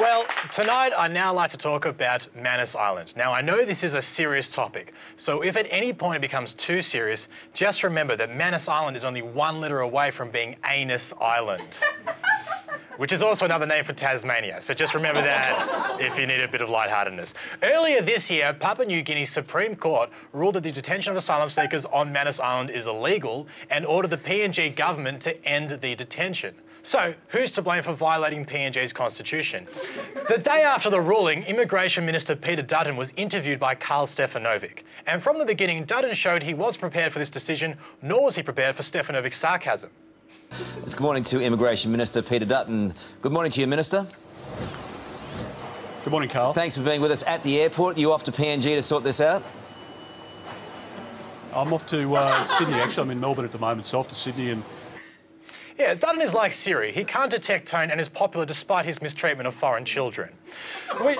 Well, tonight I'd now like to talk about Manus Island. Now, I know this is a serious topic, so if at any point it becomes too serious, just remember that Manus Island is only one letter away from being Anus Island, which is also another name for Tasmania, so just remember that if you need a bit of lightheartedness. Earlier this year, Papua New Guinea's Supreme Court ruled that the detention of asylum seekers on Manus Island is illegal and ordered the PNG government to end the detention. So, who's to blame for violating PNG's constitution? The day after the ruling, Immigration Minister Peter Dutton was interviewed by Karl Stefanovic. And from the beginning, Dutton showed he was prepared for this decision, nor was he prepared for Stefanovic's sarcasm. It's good morning to Immigration Minister Peter Dutton. Good morning to you, Minister. Good morning, Carl. Thanks for being with us at the airport. You off to PNG to sort this out? I'm off to Sydney, actually. I'm in Melbourne at the moment, so off to Sydney and... Yeah, Dutton is like Siri. He can't detect tone and is popular despite his mistreatment of foreign children. We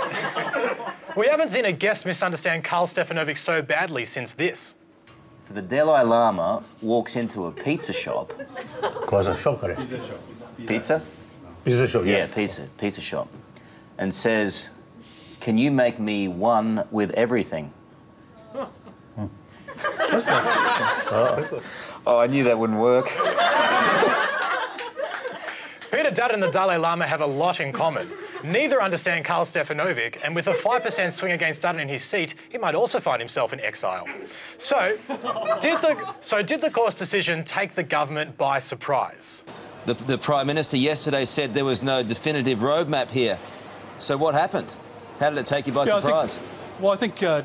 haven't seen a guest misunderstand Karl Stefanovic so badly since this. So the Dalai Lama walks into a pizza shop. Pizza shop? Pizza? Pizza shop, yes. Yeah, pizza shop. And says, "Can you make me one with everything?" Oh, I knew that wouldn't work. Peter Dutton and the Dalai Lama have a lot in common. Neither understand Karl Stefanovic, and with a 5% swing against Dutton in his seat, he might also find himself in exile. So, did the court's decision take the government by surprise? The Prime Minister yesterday said there was no definitive roadmap here. So what happened? How did it take you by surprise? I think it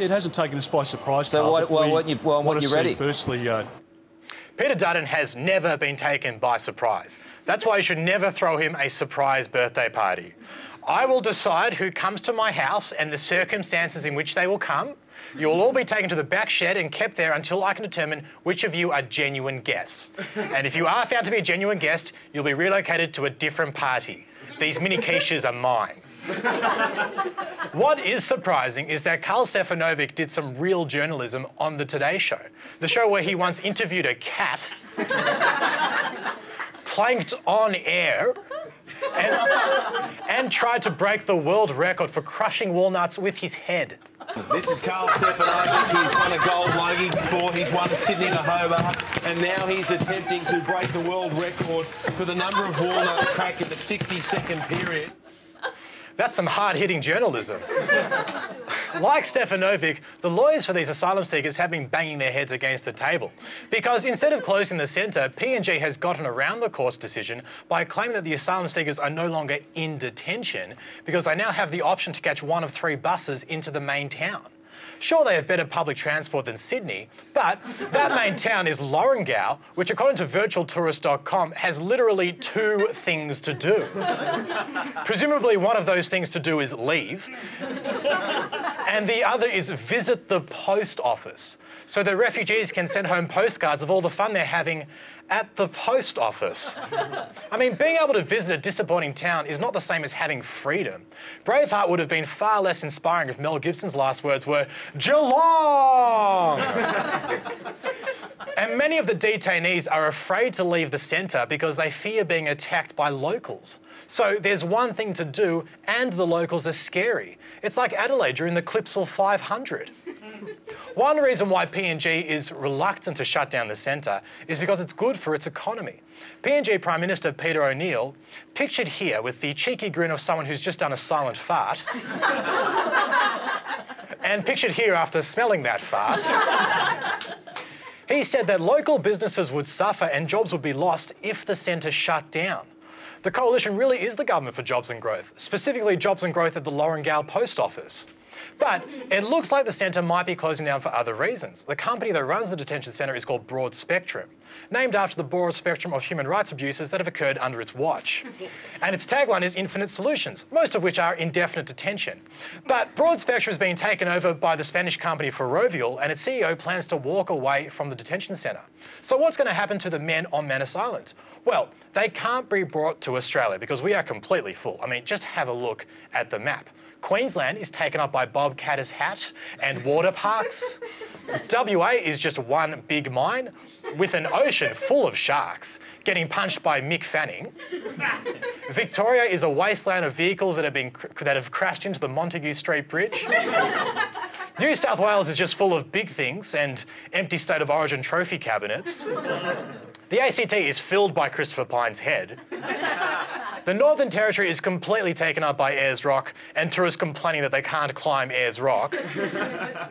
hasn't taken us by surprise. So what you ready? Firstly, Peter Dutton has never been taken by surprise. That's why you should never throw him a surprise birthday party. I will decide who comes to my house and the circumstances in which they will come. You will all be taken to the back shed and kept there until I can determine which of you are genuine guests. And if you are found to be a genuine guest, you'll be relocated to a different party. These mini quiches are mine. What is surprising is that Karl Stefanovic did some real journalism on the Today Show, the show where he once interviewed a cat, planked on air, and tried to break the world record for crushing walnuts with his head. This is Karl Stefanovic. He's won a gold Logie before. He's won Sydney to Hobart, and now he's attempting to break the world record for the number of walnuts cracked in the 60-second period. That's some hard-hitting journalism. Like Stefanovic, the lawyers for these asylum seekers have been banging their heads against the table because instead of closing the centre, PNG has gotten around the court's decision by claiming that the asylum seekers are no longer in detention because they now have the option to catch one of 3 buses into the main town. Sure, they have better public transport than Sydney, but that main town is Lorengau, which according to virtualtourist.com has literally 2 things to do. Presumably one of those things to do is leave, and the other is visit the post office, so the refugees can send home postcards of all the fun they're having at the post office. I mean, being able to visit a disappointing town is not the same as having freedom. Braveheart would have been far less inspiring if Mel Gibson's last words were, "Geelong!" And many of the detainees are afraid to leave the centre because they fear being attacked by locals. So there's one thing to do, and the locals are scary. It's like Adelaide during the Clipsal 500. One reason why PNG is reluctant to shut down the centre is because it's good for its economy. PNG Prime Minister Peter O'Neill, pictured here with the cheeky grin of someone who's just done a silent fart, and pictured here after smelling that fart, he said that local businesses would suffer and jobs would be lost if the centre shut down. The coalition really is the government for jobs and growth, specifically jobs and growth at the Lorengau post office. But it looks like the centre might be closing down for other reasons. The company that runs the detention centre is called Broad Spectrum, named after the broad spectrum of human rights abuses that have occurred under its watch. And its tagline is infinite solutions, most of which are indefinite detention. But Broad Spectrum is being taken over by the Spanish company Ferrovial, and its CEO plans to walk away from the detention centre. So what's going to happen to the men on Manus Island? Well, they can't be brought to Australia because we are completely full. I mean, just have a look at the map. Queensland is taken up by Bob Catter's hat and water parks. WA is just one big mine with an ocean full of sharks getting punched by Mick Fanning. Victoria is a wasteland of vehicles that have crashed into the Montague Street Bridge. New South Wales is just full of big things and empty State of Origin trophy cabinets. The ACT is filled by Christopher Pyne's head. The Northern Territory is completely taken up by Ayers Rock and tourists complaining that they can't climb Ayers Rock.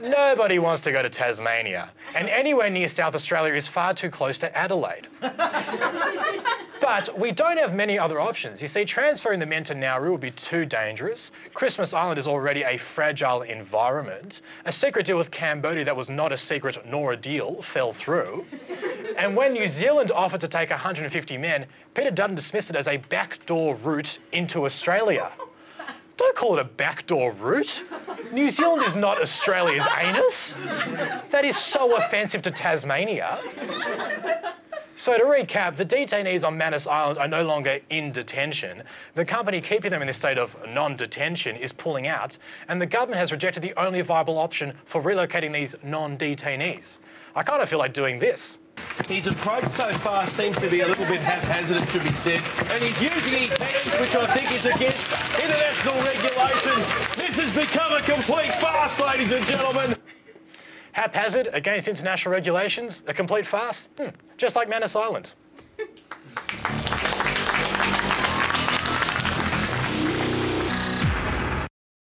Nobody wants to go to Tasmania, and anywhere near South Australia is far too close to Adelaide. But we don't have many other options. You see, transferring the men to Nauru would be too dangerous. Christmas Island is already a fragile environment. A secret deal with Cambodia that was not a secret nor a deal fell through. And when New Zealand offered to take 150 men, Peter Dutton dismissed it as a backdoor route into Australia. Don't call it a backdoor route. New Zealand is not Australia's anus. That is so offensive to Tasmania. So to recap, the detainees on Manus Island are no longer in detention. The company keeping them in this state of non-detention is pulling out, and the government has rejected the only viable option for relocating these non-detainees. I kind of feel like doing this. His approach so far seems to be a little bit haphazard, it should be said, and he's using his hands, which I think is against international regulations. This has become a complete farce, ladies and gentlemen. Haphazard against international regulations? A complete farce? Just like Manus Island.